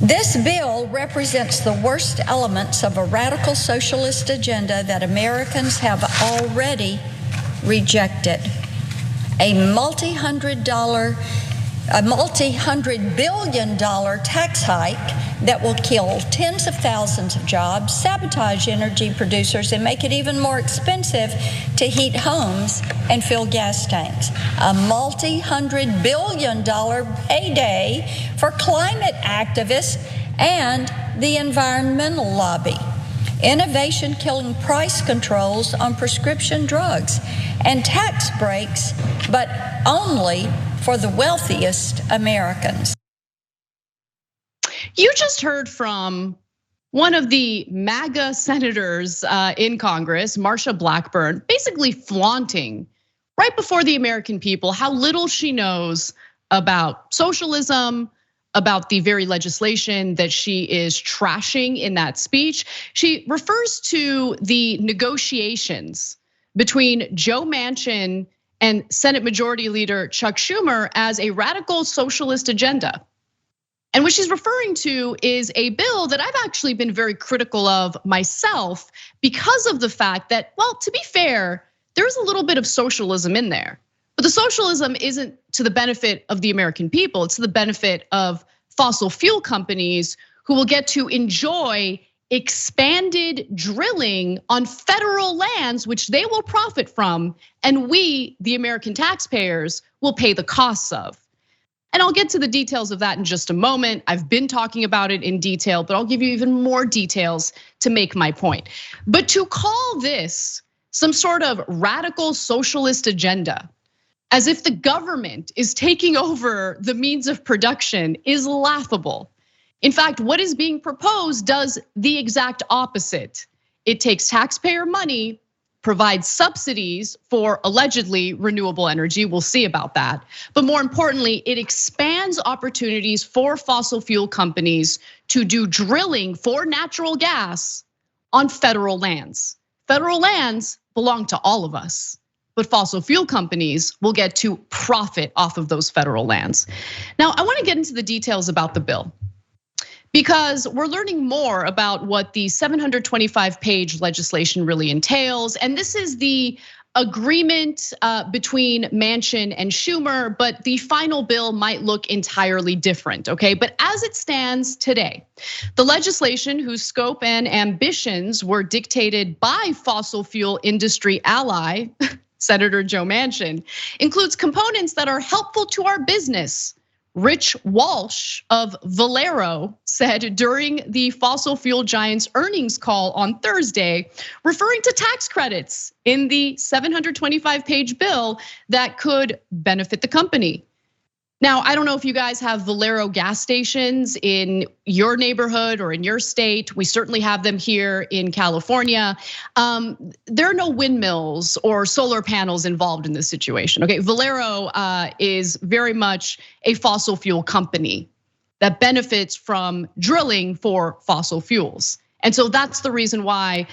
This bill represents the worst elements of a radical socialist agenda that Americans have already rejected. A multi-hundred billion-dollar tax hike that will kill tens of thousands of jobs, sabotage energy producers, and make it even more expensive to heat homes and fill gas tanks. A multi-hundred billion-dollar payday for climate activists and the environmental lobby. Innovation killing price controls on prescription drugs, and tax breaks, but only for the wealthiest Americans. You just heard from one of the MAGA senators in Congress, Marsha Blackburn, basically flaunting right before the American people how little she knows about socialism, about the very legislation that she is trashing in that speech. She refers to the negotiations between Joe Manchin and Senate Majority Leader Chuck Schumer as a radical socialist agenda. And what she's referring to is a bill that I've actually been very critical of myself because of the fact that, well, to be fair, there's a little bit of socialism in there. But the socialism isn't to the benefit of the American people, it's to the benefit of fossil fuel companies who will get to enjoy expanded drilling on federal lands, which they will profit from, and we, the American taxpayers, will pay the costs of. And I'll get to the details of that in just a moment. I've been talking about it in detail, but I'll give you even more details to make my point. But to call this some sort of radical socialist agenda, as if the government is taking over the means of production, is laughable. In fact, what is being proposed does the exact opposite. It takes taxpayer money, provides subsidies for allegedly renewable energy, we'll see about that. But more importantly, it expands opportunities for fossil fuel companies to do drilling for natural gas on federal lands. Federal lands belong to all of us, but fossil fuel companies will get to profit off of those federal lands. Now, I wanna get into the details about the bill, because we're learning more about what the 725-page legislation really entails. And this is the agreement between Manchin and Schumer, but the final bill might look entirely different, okay? But as it stands today, the legislation whose scope and ambitions were dictated by fossil fuel industry ally, Senator Joe Manchin, includes components that are helpful to our business. Rich Walsh of Valero said during the fossil fuel giant's earnings call on Thursday, referring to tax credits in the 725-page bill that could benefit the company. Now, I don't know if you guys have Valero gas stations in your neighborhood or in your state. We certainly have them here in California. There are no windmills or solar panels involved in this situation, okay? Valero is very much a fossil fuel company that benefits from drilling for fossil fuels. And so that's the reason why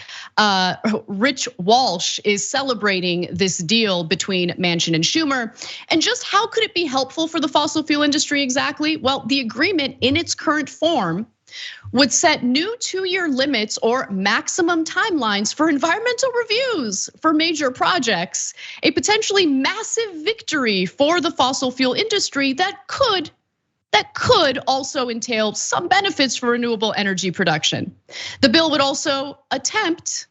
Rich Walsh is celebrating this deal between Manchin and Schumer. And just how could it be helpful for the fossil fuel industry exactly? Well, the agreement in its current form would set new 2-year limits or maximum timelines for environmental reviews for major projects, a potentially massive victory for the fossil fuel industry that could also entail some benefits for renewable energy production. The bill would also attempt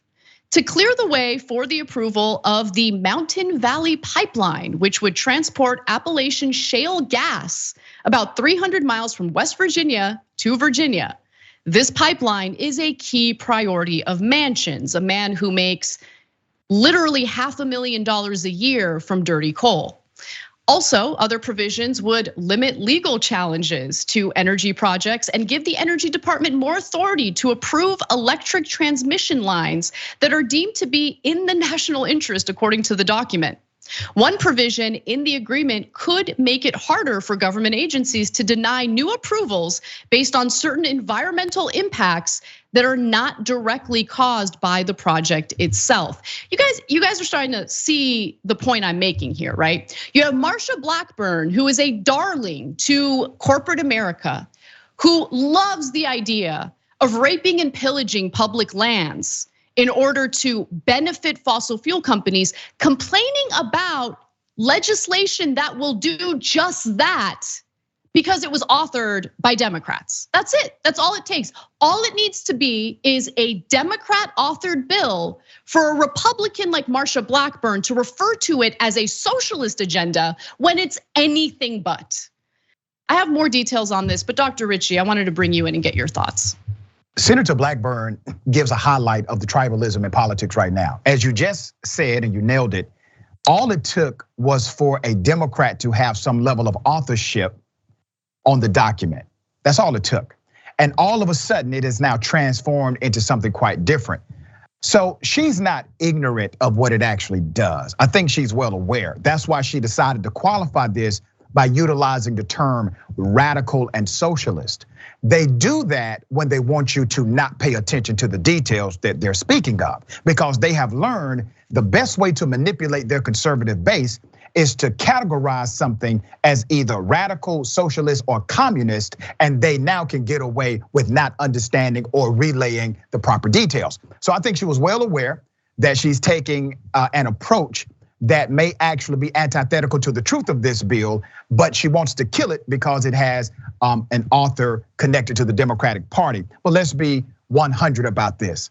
to clear the way for the approval of the Mountain Valley Pipeline, which would transport Appalachian shale gas about 300 miles from West Virginia to Virginia. This pipeline is a key priority of Manchin's, a man who makes literally $500,000 a year from dirty coal. Also, other provisions would limit legal challenges to energy projects and give the Energy Department more authority to approve electric transmission lines that are deemed to be in the national interest, according to the document. One provision in the agreement could make it harder for government agencies to deny new approvals based on certain environmental impacts that are not directly caused by the project itself. You guys are starting to see the point I'm making here, right? You have Marsha Blackburn, who is a darling to corporate America, who loves the idea of raping and pillaging public lands in order to benefit fossil fuel companies, complaining about legislation that will do just that because it was authored by Democrats. That's it, that's all it takes. All it needs to be is a Democrat authored bill for a Republican like Marsha Blackburn to refer to it as a socialist agenda when it's anything but. I have more details on this, but Dr. Ritchie, I wanted to bring you in and get your thoughts. Senator Blackburn gives a highlight of the tribalism in politics right now. As you just said, and you nailed it, all it took was for a Democrat to have some level of authorship on the document. That's all it took. And all of a sudden, it is now transformed into something quite different. So she's not ignorant of what it actually does. I think she's well aware. That's why she decided to qualify this by utilizing the term radical and socialist. They do that when they want you to not pay attention to the details that they're speaking of, because they have learned the best way to manipulate their conservative base is to categorize something as either radical, socialist, or communist, and they now can get away with not understanding or relaying the proper details. So I think she was well aware that she's taking an approach that may actually be antithetical to the truth of this bill, but she wants to kill it because it has an author connected to the Democratic Party. But let's be 100 about this.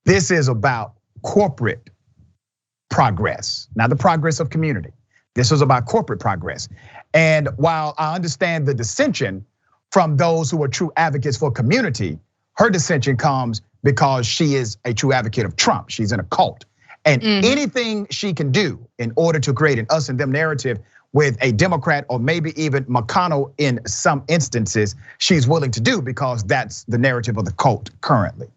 This is about corporate progress, not the progress of community. This is about corporate progress. And while I understand the dissension from those who are true advocates for community, her dissension comes because she is a true advocate of Trump. She's in a cult. And anything she can do in order to create an us and them narrative with a Democrat or maybe even McConnell in some instances, she's willing to do because that's the narrative of the cult currently.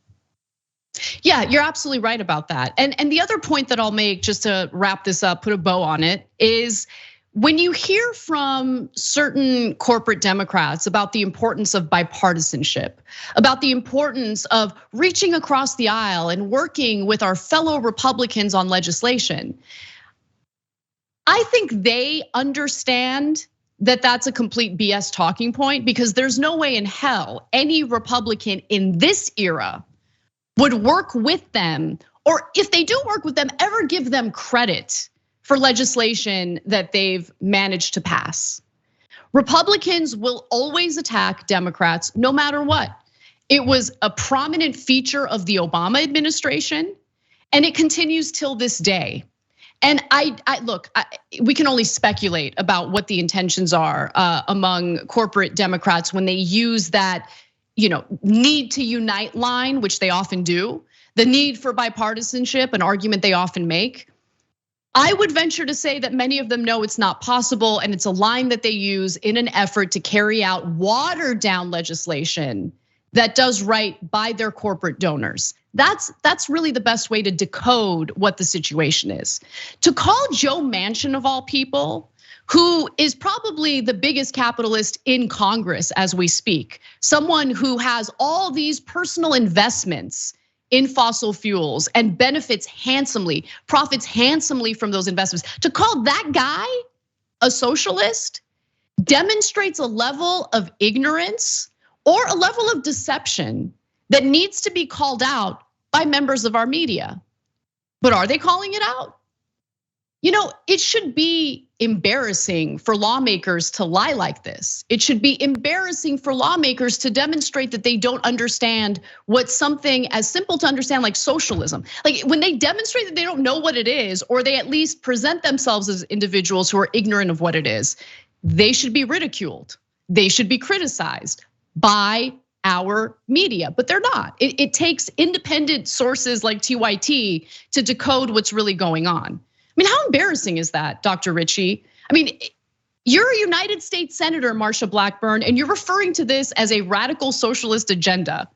Yeah, you're absolutely right about that. And the other point that I'll make, just to wrap this up, put a bow on it, is when you hear from certain corporate Democrats about the importance of bipartisanship, about the importance of reaching across the aisle and working with our fellow Republicans on legislation, I think they understand that that's a complete BS talking point, because there's no way in hell any Republican in this era would work with them, or if they do work with them, ever give them credit for legislation that they've managed to pass. Republicans will always attack Democrats no matter what. It was a prominent feature of the Obama administration, and it continues till this day. And we can only speculate about what the intentions are among corporate Democrats when they use that, need to unite line, which they often do, the need for bipartisanship, an argument they often make. I would venture to say that many of them know it's not possible, and it's a line that they use in an effort to carry out watered down legislation that does right by their corporate donors. That's really the best way to decode what the situation is. To call Joe Manchin, of all people, who is probably the biggest capitalist in Congress as we speak, someone who has all these personal investments in fossil fuels and benefits handsomely, profits handsomely from those investments. To call that guy a socialist demonstrates a level of ignorance or a level of deception that needs to be called out by members of our media. But are they calling it out? It should be embarrassing for lawmakers to lie like this. It should be embarrassing for lawmakers to demonstrate that they don't understand what something as simple to understand like socialism. Like when they demonstrate that they don't know what it is, or they at least present themselves as individuals who are ignorant of what it is, they should be ridiculed. They should be criticized by our media, but they're not. It takes independent sources like TYT to decode what's really going on. I mean, how embarrassing is that, Dr. Ritchie? I mean, you're a United States Senator, Marsha Blackburn, and you're referring to this as a radical socialist agenda.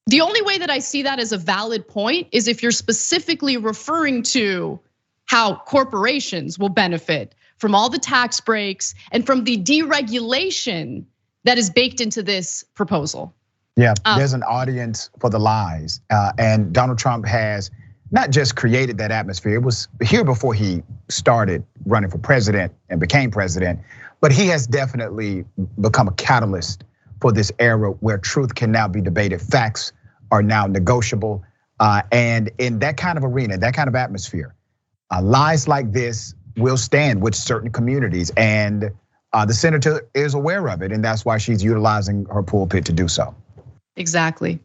The only way that I see that as a valid point is if you're specifically referring to how corporations will benefit from all the tax breaks and from the deregulation that is baked into this proposal. Yeah, there's an audience for the lies, and Donald Trump has not just created that atmosphere. It was here before he started running for president and became president, but he has definitely become a catalyst for this era where truth can now be debated, facts are now negotiable. And in that kind of arena, that kind of atmosphere, lies like this will stand with certain communities. And the senator is aware of it, and that's why she's utilizing her pulpit to do so. Exactly.